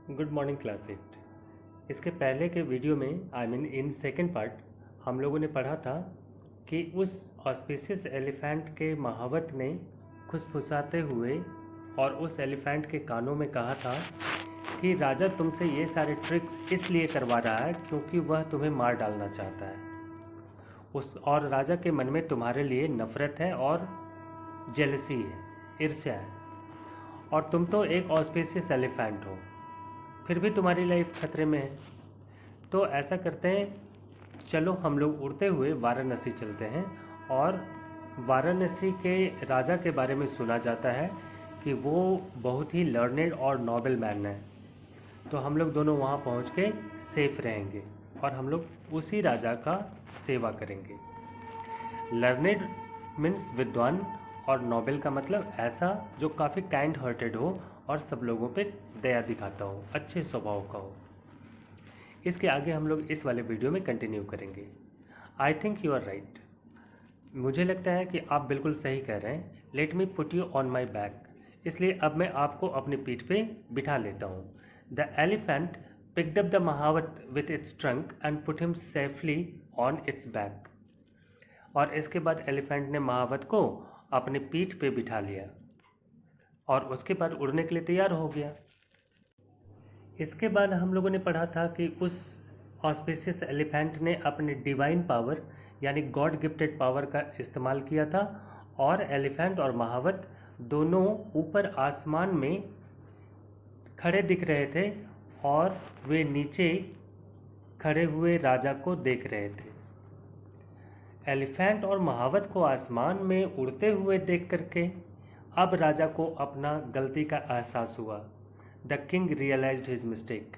Good morning class 8। इसके पहले के वीडियो में इन सेकेंड पार्ट हम लोगों ने पढ़ा था कि उस ऑस्पिशियस एलिफेंट के महावत ने खुसफुसाते हुए और उस एलिफेंट के कानों में कहा था कि राजा तुमसे ये सारे ट्रिक्स इसलिए करवा रहा है क्योंकि वह तुम्हें मार डालना चाहता है। और राजा के मन में तुम्हारे लिए नफ़रत है और जेलसी है, ईर्ष्या है, और तुम तो एक ऑस्पिशियस एलिफेंट हो, फिर भी तुम्हारी लाइफ खतरे में है। तो ऐसा करते हैं, चलो हम लोग उड़ते हुए वाराणसी चलते हैं। और वाराणसी के राजा के बारे में सुना जाता है कि वो बहुत ही लर्नेड और नोबल मैन है। तो हम लोग दोनों वहाँ पहुँच के सेफ रहेंगे और हम लोग उसी राजा का सेवा करेंगे। लर्नेड मीन्स विद्वान, और नोबल का मतलब ऐसा जो काफ़ी काइंड हार्टेड हो और सब लोगों पे दया दिखाता हो, अच्छे स्वभाव का हो। इसके आगे हम लोग इस वाले वीडियो में कंटिन्यू करेंगे। I think you are right. मुझे लगता है कि आप बिल्कुल सही कह रहे हैं। Let me put you on my back. इसलिए अब मैं आपको अपनी पीठ पे बिठा लेता हूँ। The elephant picked up the mahout with its trunk and put him safely on its back. और इसके बाद एलिफेंट ने महावत को अपनी पीठ पे बिठा लिया और उसके बाद उड़ने के लिए तैयार हो गया। इसके बाद हम लोगों ने पढ़ा था कि उस ऑस्पिशियस एलिफेंट ने अपने डिवाइन पावर यानी गॉड गिफ्टेड पावर का इस्तेमाल किया था, और एलिफेंट और महावत दोनों ऊपर आसमान में खड़े दिख रहे थे और वे नीचे खड़े हुए राजा को देख रहे थे। एलिफेंट और महावत को आसमान में उड़ते हुए देख करके अब राजा को अपना गलती का एहसास हुआ। The king realised his mistake.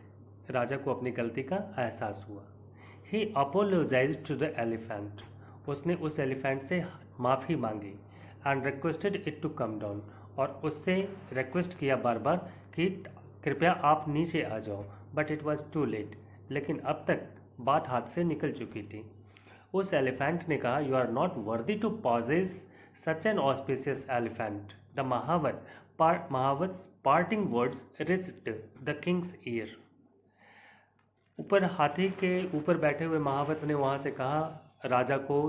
राजा को अपनी गलती का एहसास हुआ। He apologised to the elephant. उसने उस एलिफेंट से माफ़ी मांगी and requested it to come down. और उससे रिक्वेस्ट किया बार बार कि कृपया आप नीचे आ जाओ, but it was too late. लेकिन अब तक बात हाथ से निकल चुकी थी। उस एलिफेंट ने कहा, you are not worthy to possess such an auspicious elephant. The mahout's parting words reached the king's ear. ऊपर हाथी के ऊपर बैठे हुए महावत ने वहाँ से कहा राजा को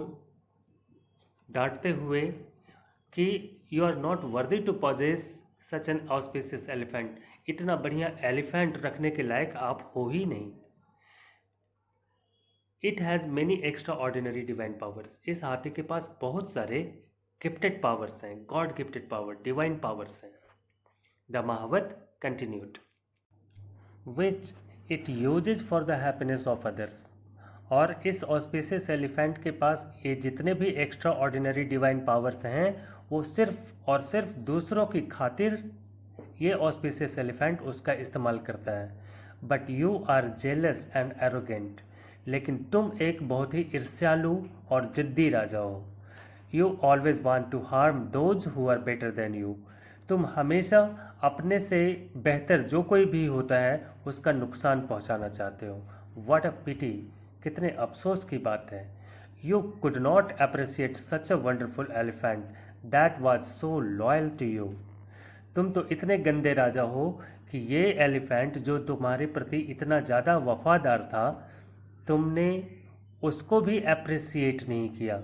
डांटते हुए कि you are not worthy to possess such an auspicious elephant. इतना बढ़िया एलिफेंट रखने के लायक आप हो ही नहीं। It has many extraordinary divine powers. इस हाथी के पास बहुत सारे गिफ्टेड पावर्स हैं, god gifted power, divine powers हैं। The mahout continued, which it uses for the happiness of others. और इस ऑस्पिशियस एलिफेंट के पास ये जितने भी एक्स्ट्रा ऑर्डिनरी डिवाइन पावर्स हैं वो सिर्फ और सिर्फ दूसरों की खातिर ये ऑस्पिशियस एलिफेंट उसका इस्तेमाल करता है। But you are jealous and arrogant. लेकिन तुम एक बहुत ही ईर्ष्यालु और जिद्दी राजा हो। You always want to harm those who are better than you. तुम हमेशा अपने से बेहतर जो कोई भी होता है उसका नुकसान पहुंचाना चाहते हो। व्हाट अ पिटी, कितने अफसोस की बात है। You could not appreciate such a wonderful elephant that was so loyal to you. तुम तो इतने गंदे राजा हो कि ये एलिफेंट जो तुम्हारे प्रति इतना ज़्यादा वफादार था, तुमने उसको भी अप्रिसिएट नहीं किया।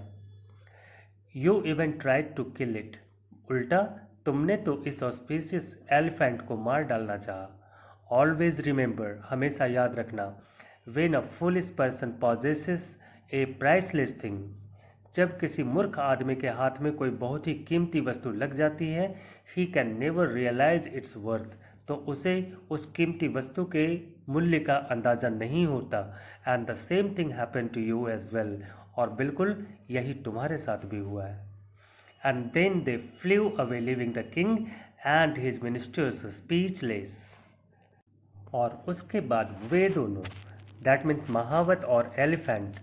You even tried to kill it. उल्टा तुमने तो इस ऑस्पिशियस एलिफेंट को मार डालना चाहा। ऑलवेज रिमेंबर, हमेशा याद रखना, when a foolish person possesses A priceless thing. जब किसी मूर्ख आदमी के हाथ में कोई बहुत ही कीमती वस्तु लग जाती है, he can never realise its worth. तो उसे उस कीमती वस्तु के मूल्य का अंदाज़ा नहीं होता। And the same thing happen to you as well. और बिल्कुल यही तुम्हारे साथ भी हुआ है। And then they flew away leaving the king and his ministers speechless. और उसके बाद वे दोनों, दैट मीन्स महावत और एलिफेंट,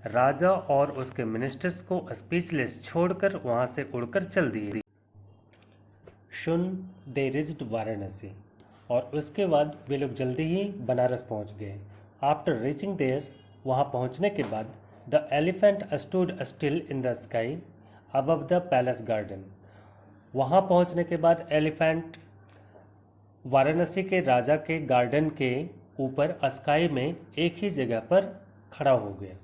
राजा और उसके मिनिस्टर्स को स्पीचलेस छोड़कर वहाँ से उड़कर चल दिए। शुन दे रिच्ड वाराणसी। और उसके बाद वे लोग जल्दी ही बनारस पहुँच गए। आफ्टर रीचिंग देयर, वहाँ पहुँचने के बाद, the elephant stood still in the sky above the palace garden. वहाँ पहुँचने के बाद एलिफेंट वाराणसी के राजा के गार्डन के ऊपर स्काई में एक ही जगह पर खड़ा हो गया।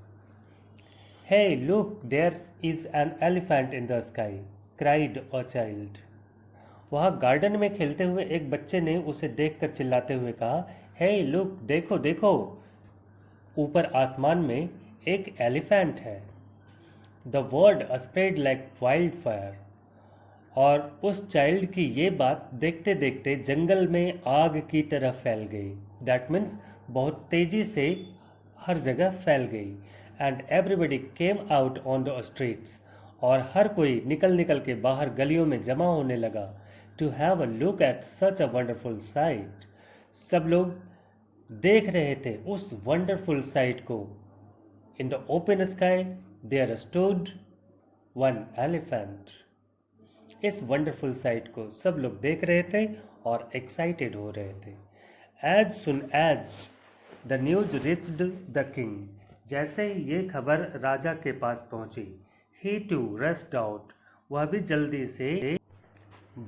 Hey look, there is an elephant in the sky, cried a child. वहाँ गार्डन में खेलते हुए एक बच्चे ने उसे देखकर चिल्लाते हुए कहा, हे लुक, देखो देखो, ऊपर आसमान में एक एलिफेंट है। The word spread like wild fire. और उस चाइल्ड की ये बात देखते देखते जंगल में आग की तरह फैल गई। दैट मीन्स बहुत तेजी से हर जगह फैल गई। And everybody came out on the streets. और हर कोई निकल निकल के बाहर गलियों में जमा होने लगा। To have a look at such a wonderful sight. सब लोग देख रहे थे उस वंडरफुल साइट को। In the open sky there stood one elephant. इस वंडरफुल साइट को सब लोग देख रहे थे और एक्साइटेड हो रहे थे। As soon as the news reached the king. जैसे ही ये खबर राजा के पास पहुंची, ही टू रश्ड आउट। वह भी जल्दी से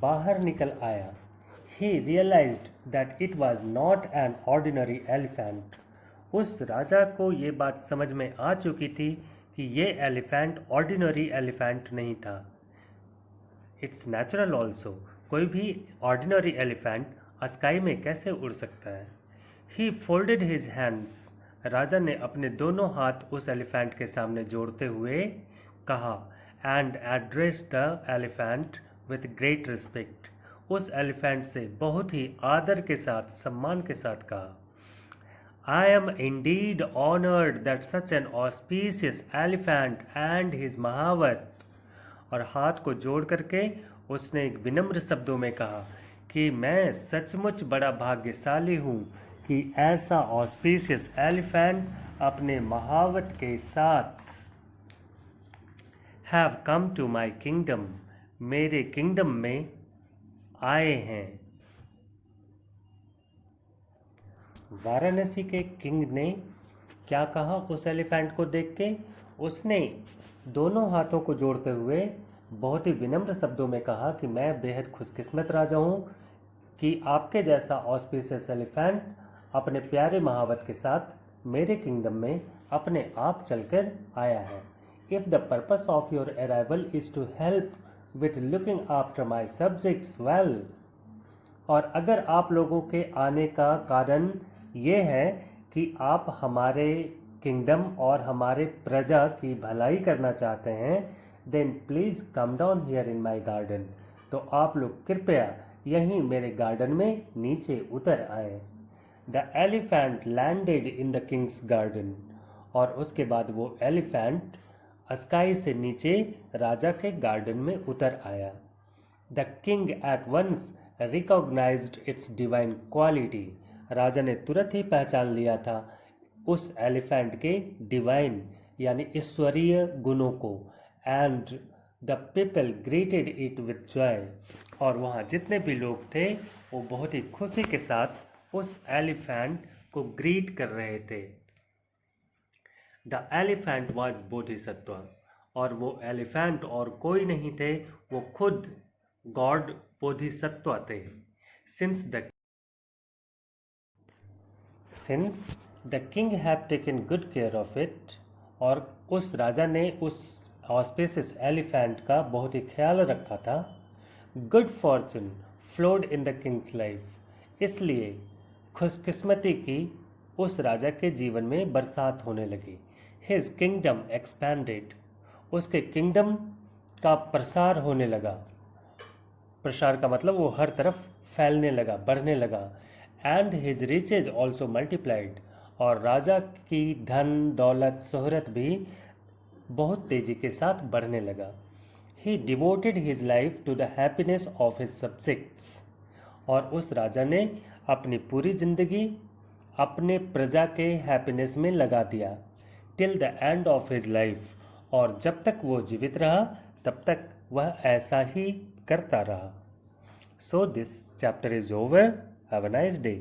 बाहर निकल आया। He realised that it was not an ordinary elephant. उस राजा को ये बात समझ में आ चुकी थी कि ये एलिफेंट ऑर्डिनरी एलिफेंट नहीं था। It's natural also. कोई भी ऑर्डिनरी एलिफेंट स्काई में कैसे उड़ सकता है। ही फोल्डेड हिज हैंड्स। राजा ने अपने दोनों हाथ उस एलिफेंट के सामने जोड़ते हुए कहा, and address the elephant with great respect. उस एलिफेंट से बहुत ही आदर के साथ, सम्मान के साथ कहा, I am indeed honored that such an auspicious elephant and his महावत। और हाथ को जोड़ करके उसने एक विनम्र शब्दों में कहा कि मैं सचमुच बड़ा भाग्यशाली हूँ कि ऐसा ऑस्पिशियस एलिफेंट अपने महावत के साथ have come to my kingdom, मेरे किंगडम में आए हैं। वाराणसी के किंग ने क्या कहा उस एलिफेंट को देख के? उसने दोनों हाथों को जोड़ते हुए बहुत ही विनम्र शब्दों में कहा कि मैं बेहद खुशकिस्मत राजा हूँ कि आपके जैसा ऑस्पिशियस एलिफेंट अपने प्यारे महावत के साथ मेरे किंगडम में अपने आप चलकर आया है। If the purpose of your arrival is to help with looking after my subjects well. और अगर आप लोगों के आने का कारण ये है कि आप हमारे किंगडम और हमारे प्रजा की भलाई करना चाहते हैं, then please come down here in my garden. तो आप लोग कृपया यहीं मेरे गार्डन में नीचे उतर आए। The elephant landed in the Kings garden. और उसके बाद वो एलिफेंट स्काई से नीचे राजा के गार्डन में उतर आया। The king at once recognised its divine quality. राजा ने तुरंत ही पहचान लिया था उस एलिफेंट के डिवाइन यानी ईश्वरीय गुणों को। And the people greeted it with Joy. और वहाँ जितने भी लोग थे वो बहुत ही खुशी के साथ उस एलिफेंट को ग्रीट कर रहे थे। The elephant was Bodhisattva. और वो एलिफेंट और कोई नहीं थे, वो खुद गॉड बोधिसत्व थे। Since the king had taken good care of it. और उस राजा ने उस ऑस्पिशियस एलिफेंट का बहुत ही ख्याल रखा था। Good Fortune flowed in the Kings life. इसलिए खुशकिस्मती की उस राजा के जीवन में बरसात होने लगी। His kingdom expanded. उसके किंगडम का प्रसार होने लगा। प्रसार का मतलब वो हर तरफ फैलने लगा, बढ़ने लगा। And his riches also multiplied. और राजा की धन दौलत शोहरत भी बहुत तेजी के साथ बढ़ने लगा। He devoted his life to the happiness of his subjects. और उस राजा ने अपनी पूरी जिंदगी अपने प्रजा के हैप्पीनेस में लगा दिया। Till the end of his life. और जब तक वो जीवित रहा तब तक वह ऐसा ही करता रहा। So this chapter is over. Have a nice day.